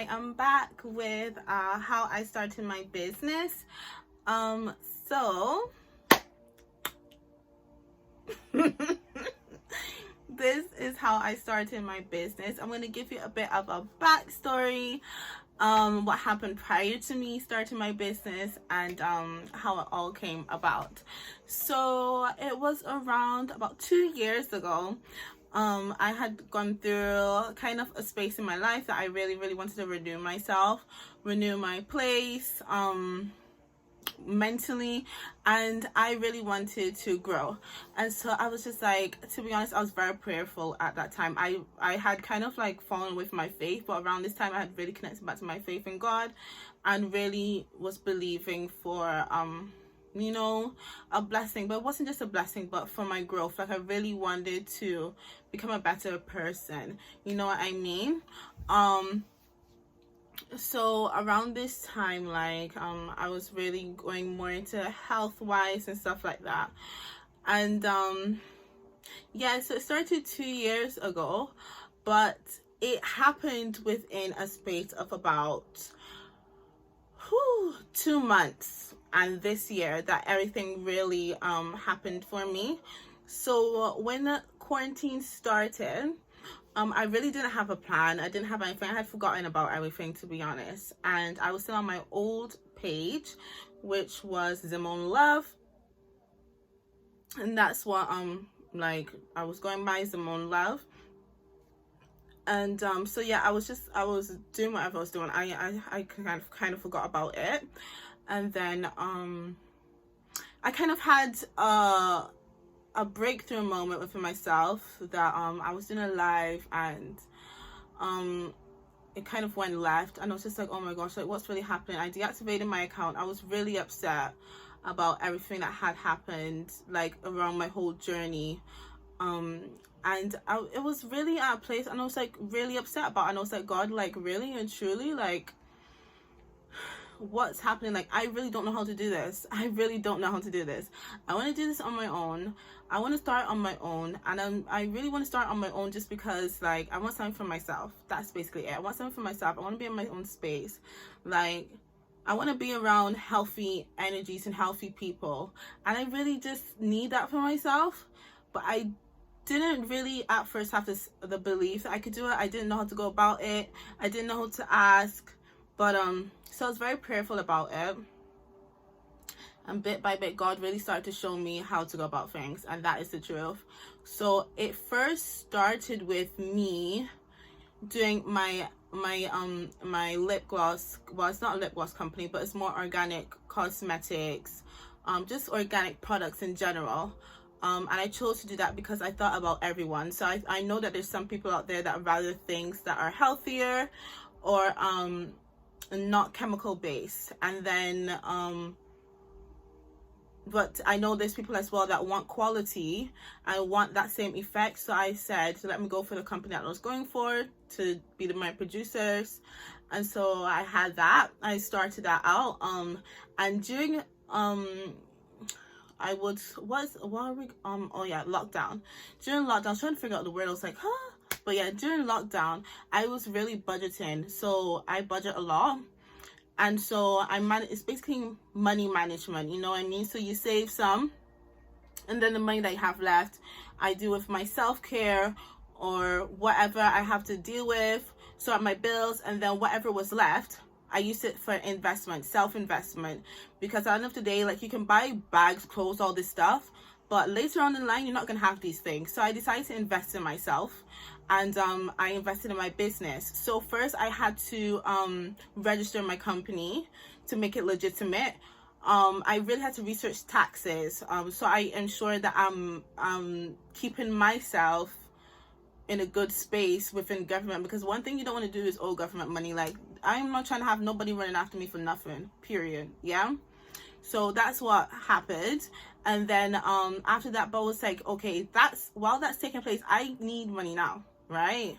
I am back with how I started my business. So this is how I started my business. I'm going to give you a bit of a backstory, what happened prior to me starting my business, and how it all came about. So it was around about 2 years ago. I had gone through kind of a space in my life that I really wanted to renew myself, renew my place, mentally, and I really wanted to grow. And so I was just like, to be honest, I was very prayerful at that time. I had kind of like fallen with my faith, but around this time I had really connected back to my faith in God and really was believing for a blessing. But it wasn't just a blessing, but for my growth. Like, I really wanted to become a better person, you know what I mean? So around this time, like, I was really going more into health wise and stuff like that. And yeah, so it started 2 years ago, but it happened within a space of about 2 months, and this year that everything really happened for me. So when the quarantine started, I really didn't have a plan. I didn't have anything. I had forgotten about everything, to be honest. And I was still on my old page, which was Zimone Love. And that's what like I was going by, Zimone Love. And so yeah, I was doing whatever I was doing. I kind of forgot about it. And then I kind of had a breakthrough moment within myself that I was doing a live, and it kind of went left, and I was just like, oh my gosh, like, what's really happening? I deactivated my account. I was really upset about everything that had happened, like, around my whole journey, and it was really at a place, and I was like really upset about it. And I was like, God, like, really and truly, like, what's happening? Like, I really don't know how to do this. I really don't know how to do this. I want to do this on my own. I want to start on my own, and I really want to start on my own just because, like, I want something for myself. That's basically it. I want something for myself. I want to be in my own space. Like, I want to be around healthy energies and healthy people, and I really just need that for myself. But I didn't really at first have the belief that I could do it. I didn't know how to go about it. I didn't know how to ask. But so I was very prayerful about it, and bit by bit God really started to show me how to go about things, and that is the truth. So it first started with me doing my lip gloss. Well, it's not a lip gloss company, but it's more organic cosmetics, just organic products in general. And I chose to do that because I thought about everyone. So I know that there's some people out there that rather things that are healthier or not chemical based, and then but I know there's people as well that want quality and want that same effect. So I said, so let me go for the company that I was going for to be my producers. And so I had that. I started that out, and during lockdown. During lockdown, I was trying to figure out the word. I was like, huh? But yeah, during lockdown, I was really budgeting. So I budget a lot. And so it's basically money management, you know what I mean? So you save some, and then the money that you have left, I do with my self-care or whatever I have to deal with, sort my bills, and then whatever was left, I use it for investment, self-investment. Because at the end of the day, like, you can buy bags, clothes, all this stuff, but later on in the line, you're not going to have these things. So I decided to invest in myself, and I invested in my business. So first I had to register my company to make it legitimate. I really had to research taxes. So I ensured that I'm keeping myself in a good space within government, because one thing you don't want to do is owe government money. Like, I'm not trying to have nobody running after me for nothing, period. Yeah. So that's what happened. And then after that, Bo was like, okay, while that's taking place, I need money now, right?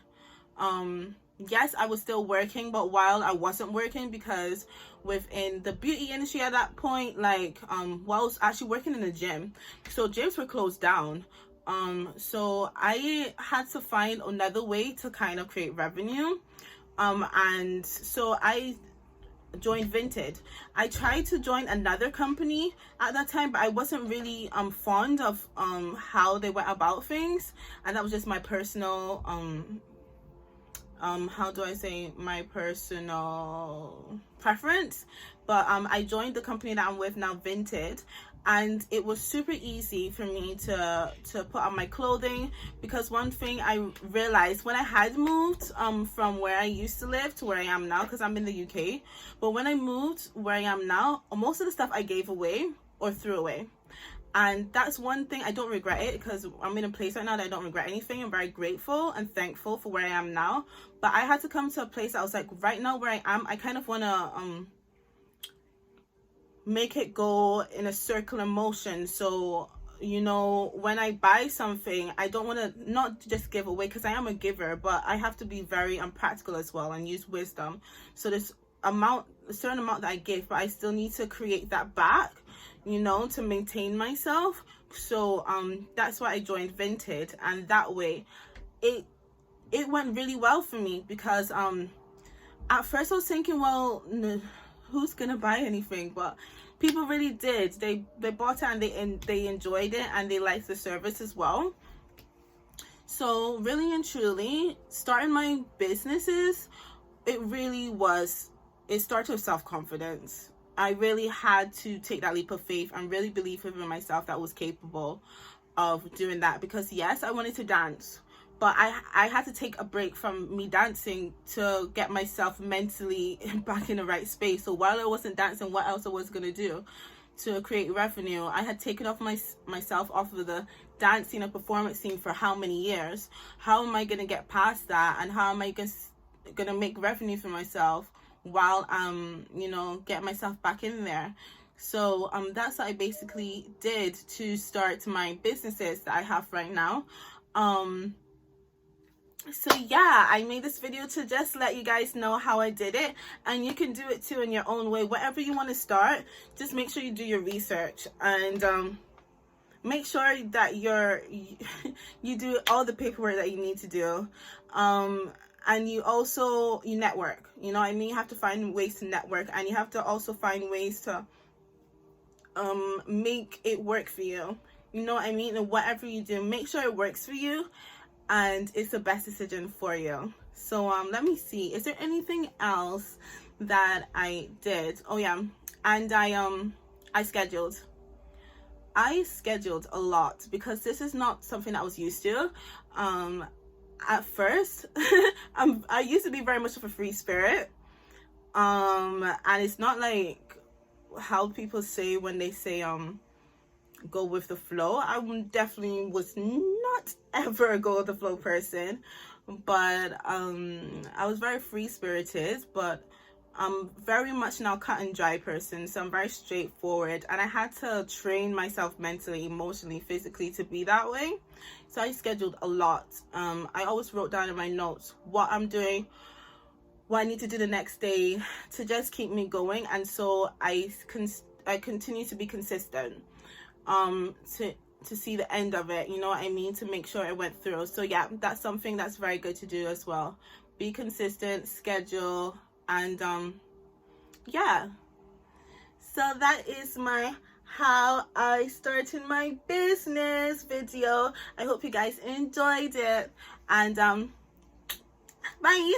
Yes, I was still working, but while I wasn't working, because within the beauty industry at that point, like, while I was actually working in a gym, so gyms were closed down. So I had to find another way to kind of create revenue. And so I joined Vinted. I tried to join another company at that time, but I wasn't really fond of how they went about things, and that was just my personal how do I say, my personal preference. But I joined the company that I'm with now, Vinted, and it was super easy for me to put on my clothing, because one thing I realized when I had moved from where I used to live to where I am now, because I'm in the UK, but when I moved where I am now, most of the stuff I gave away or threw away. And that's one thing I don't regret it, because I'm in a place right now that I don't regret anything. I'm very grateful and thankful for where I am now. But I had to come to a place that I was like, right now where I am, I kind of want to make it go in a circular motion. So, you know, when I buy something, I don't want to not just give away, because I am a giver, but I have to be very practical as well and use wisdom. So there's a certain amount that I give, but I still need to create that back, you know, to maintain myself. So that's why I joined Vinted, and that way it went really well for me, because at first I was thinking, well, who's gonna buy anything? But people really did. They bought it, and they enjoyed it, and they liked the service as well. So really and truly, starting my businesses, it started with self-confidence. I really had to take that leap of faith and really believe within myself that I was capable of doing that. Because yes, I wanted to dance, but I had to take a break from me dancing to get myself mentally back in the right space. So while I wasn't dancing, what else I was going to do to create revenue? I had taken off myself off of the dance scene and performance scene for how many years? How am I going to get past that? And how am I going to make revenue for myself while you know, get myself back in there? So that's what I basically did to start my businesses that I have right now. So yeah, I made this video to just let you guys know how I did it, and you can do it too in your own way. Whatever you want to start, just make sure you do your research, and make sure that you do all the paperwork that you need to do. And you network, you know what I mean? You have to find ways to network, and you have to also find ways to make it work for you, you know what I mean? And whatever you do, make sure it works for you and it's the best decision for you. So let me see, is there anything else that I did? Oh yeah, and I scheduled a lot, because this is not something I was used to. At first I used to be very much of a free spirit, and it's not like how people say when they say go with the flow. I definitely was not ever a go with the flow person, but I was very free spirited, but I'm very much now cut and dry person. So I'm very straightforward, and I had to train myself mentally, emotionally, physically to be that way. So I scheduled a lot. I always wrote down in my notes what I'm doing, what I need to do the next day to just keep me going. And so I continue to be consistent to see the end of it, you know what I mean, to make sure it went through. So yeah, that's something that's very good to do as well. Be consistent, schedule, and yeah. So that is my how I started my business video. I hope you guys enjoyed it, and bye.